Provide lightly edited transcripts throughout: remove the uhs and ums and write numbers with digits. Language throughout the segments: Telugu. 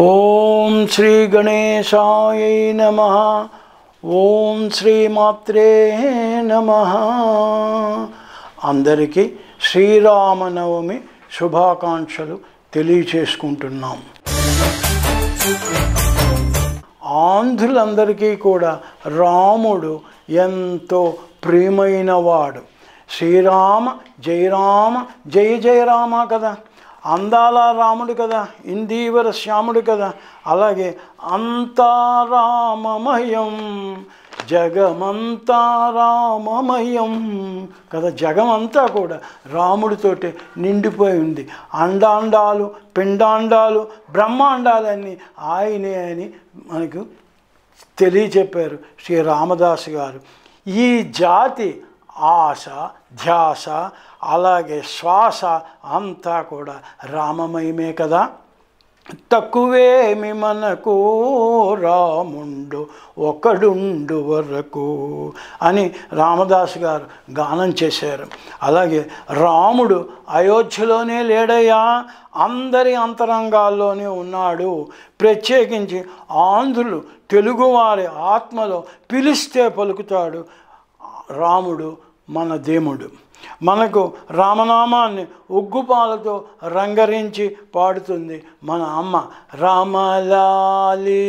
ఓం శ్రీ గణేశాయ నమః. ఓం శ్రీ మాత్రే నమః. అందరికీ శ్రీరామనవమి శుభాకాంక్షలు తెలియచేసుకుంటున్నాం. ఆంధ్రులందరికీ కూడా రాముడు ఎంతో ప్రియమైనవాడు. శ్రీరామ జయ రామ జయ జయ రామ కదా, అందాల రాముడు కదా, ఇందీవర శ్యాముడు కదా. అలాగే అంతా రామమయం జగమంతా రామమయం కదా. జగమంతా కూడా రాముడితోటి నిండిపోయి ఉంది. అండాండాలు పిండాండాలు బ్రహ్మాండాలన్నీ ఆయనే అని మనకు తెలియచెప్పారు శ్రీ రామదాసు గారు. ఈ జాతి ఆశ ధ్యాస అలాగే శ్వాస అంతా కూడా రామమయమే కదా. తక్కువేమి మనకు రాముండు ఒకడుండు వరకు అని రామదాసు గారు గానం చేశారు. అలాగే రాముడు అయోధ్యలోనే లేడయ్యా, అందరి అంతరంగాల్లోనే ఉన్నాడు. ప్రత్యేకించి ఆంధ్రులు తెలుగువారి ఆత్మలో పిలిస్తే పలుకుతాడు రాముడు మన దేవుడు. మనకు రామనామాన్ని ఉగ్గుపాలతో రంగరించి పాడుతుంది మన అమ్మ. రామలాలి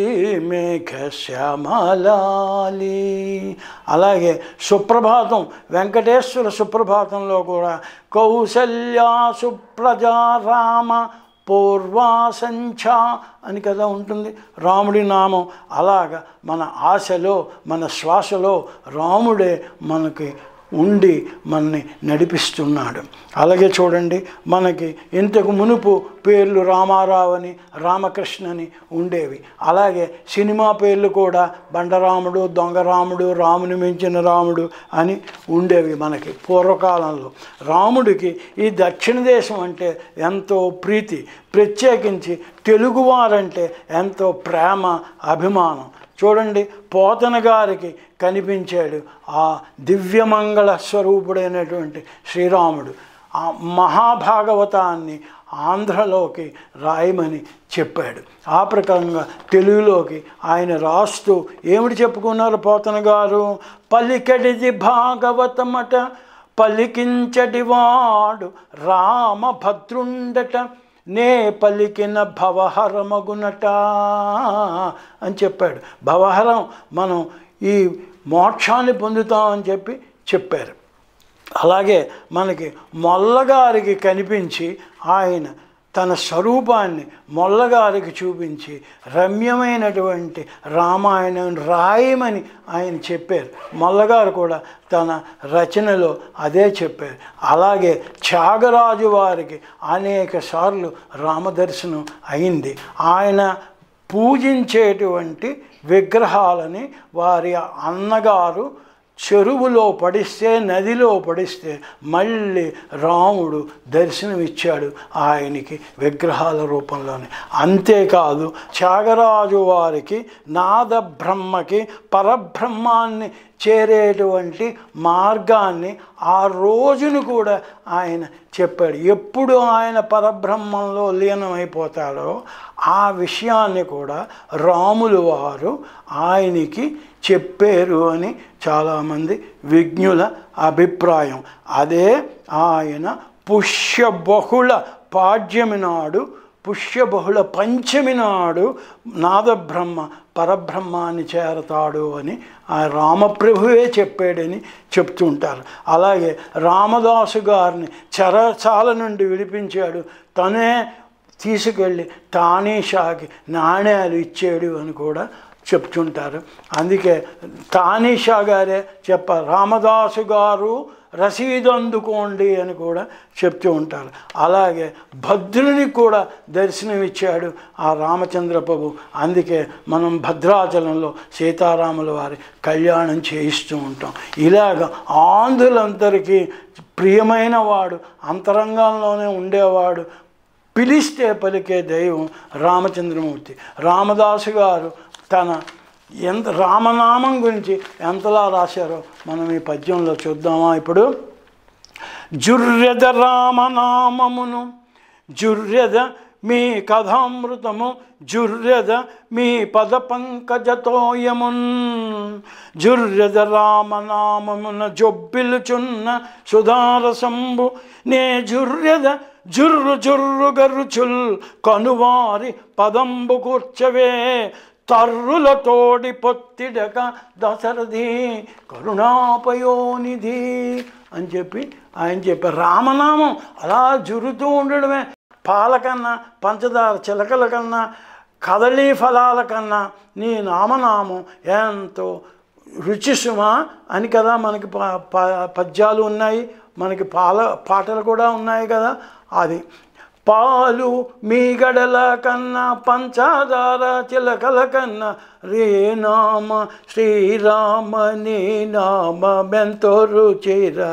మేఘ శ్యామలాలి. అలాగే సుప్రభాతం, వెంకటేశ్వర సుప్రభాతంలో కూడా కౌసల్యా సుప్రజా రామ పూర్వాసంఛా అని కదా ఉంటుంది రాముడి నామం. అలాగా మన ఆశలో మన శ్వాసలో రాముడే మనకి ఉండి మనని నడిపిస్తున్నాడు. అలాగే చూడండి, మనకి ఇంతకు మునుపు పేర్లు రామారావు అని రామకృష్ణని ఉండేవి. అలాగే సినిమా పేర్లు కూడా బండరాముడు, దొంగరాముడు, రాముని మించిన రాముడు అని ఉండేవి మనకి పూర్వకాలంలో. రాముడికి ఈ దక్షిణ దేశం అంటే ఎంతో ప్రీతి, ప్రత్యేకించి తెలుగువారంటే ఎంతో ప్రేమ అభిమానం. చూడండి, పోతన గారికి కనిపించాడు ఆ దివ్యమంగళ స్వరూపుడైనటువంటి శ్రీరాముడు. ఆ మహాభాగవతాన్ని ఆంధ్రలోకి రాయమని చెప్పాడు. ఆ ప్రకారంగా తెలుగులోకి ఆయన రాస్తూ ఏమిటి చెప్పుకున్నారు పోతన గారు? పలికడిది భాగవతమట పలికించడివాడు రామభద్రుండట నే పలికిన భవహరమగునట అని చెప్పాడు. భవహరం మనం ఈ మోక్షాన్ని పొందుతామని చెప్పారు. అలాగే మనకి మొల్లగారికి కనిపించి ఆయన తన స్వరూపాన్ని మొల్లగారికి చూపించి రమ్యమైనటువంటి రామాయణం రాయమని ఆయన చెప్పారు. మొల్లగారు కూడా తన రచనలో అదే చెప్పారు. అలాగే త్యాగరాజు వారికి అనేక సార్లు రామదర్శనం అయింది. ఆయన పూజించేటువంటి విగ్రహాలని వారి అన్నగారు చెరువులో పడిస్తే, నదిలో పడిస్తే మళ్ళీ రాముడు దర్శనమిచ్చాడు ఆయనకి విగ్రహాల రూపంలోనే. అంతేకాదు, త్యాగరాజు వారికి నాద బ్రహ్మకి పరబ్రహ్మాన్ని చేరేటువంటి మార్గాన్ని ఆ రోజును కూడా ఆయన చెప్పాడు. ఎప్పుడు ఆయన పరబ్రహ్మంలో లీనమైపోతాడో ఆ విషయాన్ని కూడా రాములు వారు ఆయనకి చెప్పారు అని చాలామంది విజ్ఞుల అభిప్రాయం. అదే ఆయన పుష్యబహుళ పాడ్యమి నాడు, పుష్యబహుళ పంచమి నాడు నాదబ్రహ్మ పరబ్రహ్మాన్ని చేరతాడు అని ఆ రామప్రభువే చెప్పాడని చెప్తుంటారు. అలాగే రామదాసు గారిని చెరసాల నుండి విడిపించాడు, తనే తీసుకెళ్ళి తానీషాకి నాణ్యాలు ఇచ్చాడు అని కూడా చెప్తుంటారు. అందుకే తానీషా గారే రామదాసు గారు రసీదు అందుకోండి అని కూడా చెప్తూ ఉంటారు. అలాగే భద్రుని కూడా దర్శనమిచ్చాడు ఆ రామచంద్ర ప్రభు. అందుకే మనం భద్రాచలంలో సీతారాముల వారి కళ్యాణం చేయిస్తూ ఉంటాం. ఇలాగ ఆంధ్రులందరికీ ప్రియమైన వాడు, అంతరంగంలోనే ఉండేవాడు, పిలిస్తే పలికే దైవం రామచంద్రమూర్తి. రామదాసు గారు తన రామనామం గురించి ఎంతలా రాశారో మనం ఈ పద్యంలో చూద్దామా ఇప్పుడు? జుర్యద రామనామమును జుర్యద మీ కథామృతము జుర్యద మీ పద పంకజతోయమున్ జుర్యద రామనామమున జొబ్బిలుచున్న సుధారసంబు నే జుర్యద జుర్రు జుర్రు గరుచుల్ కనువారి పదంబు కూర్చవే తర్రులతోడి పొత్తిడక దశరథి కరుణాపయోనిధి అని చెప్పి ఆయన చెప్పారు. రామనామం అలా జురుతూ ఉండడమే. పాల కన్నా, పంచదార చిలకల కన్నా, కదళీ ఫలాల కన్నా నీ నామనామం ఎంతో రుచిసుమా అని కదా మనకి పద్యాలు ఉన్నాయి, మనకి పాటలు కూడా ఉన్నాయి కదా. అది పాలు మీగడల కన్నా పంచదార చిలకల కన్నా రే నామ శ్రీరామ నీ నామెంతో రుచిరా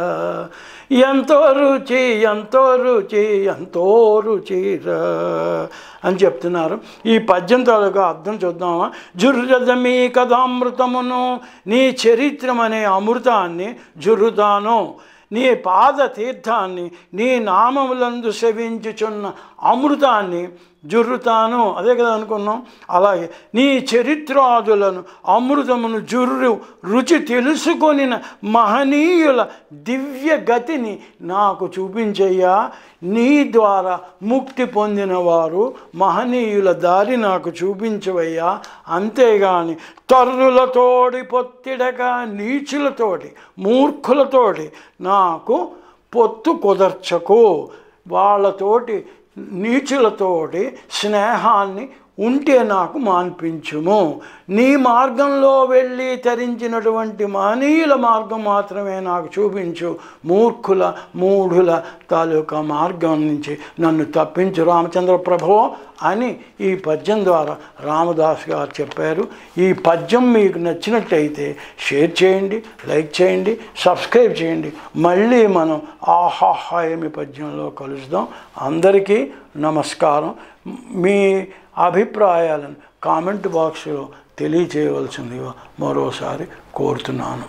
ఎంతో రుచి ఎంతో రుచి ఎంతో రుచిరా అని చెప్తున్నారు. ఈ పద్యం తాలూకా అర్థం చూద్దామా. జుర్రద మీ కథామృతమును నీ చరిత్రమనే అమృతాన్ని జుర్రుతాను, నీ పాద తీర్థాన్ని నీ నామములందు సేవించుచున్న అమృతాన్ని జుర్రుతాను. అదే కదా అనుకున్నాం. అలాగే నీ చరిత్రాదులను అమృతమును జుర్రు రుచి తెలుసుకొనిన మహనీయుల దివ్య గతిని నాకు చూపించయ్యా. నీ ద్వారా ముక్తి పొందిన వారు మహనీయుల దారి నాకు చూపించవయ్యా. అంతేగాని తర్రులతోటి పొత్తిడక నీచులతోటి మూర్ఖులతోటి నాకు పొత్తు కుదర్చకు. వాళ్ళతోటి నీచులతోటి స్నేహాన్ని ఉంటే నాకు మాన్పించుము. నీ మార్గంలో వెళ్ళి తరించినటువంటి మహనీయుల మార్గం మాత్రమే నాకు చూపించు. మూఢుల తాలూకా మార్గం నుంచి నన్ను తప్పించు రామచంద్ర ప్రభువో అని ఈ పద్యం ద్వారా రామదాస్ గారు చెప్పారు. ఈ పద్యం మీకు నచ్చినట్టయితే షేర్ చేయండి, లైక్ చేయండి, సబ్స్క్రైబ్ చేయండి. మళ్ళీ మనం ఆహాహా ఏమి పద్యంలో కలుద్దాం. అందరికీ నమస్కారం. మీ అభిప్రాయాలను కామెంట్ బాక్స్లో తెలియచేయవలసిందిగా మరోసారి కోరుతున్నాను.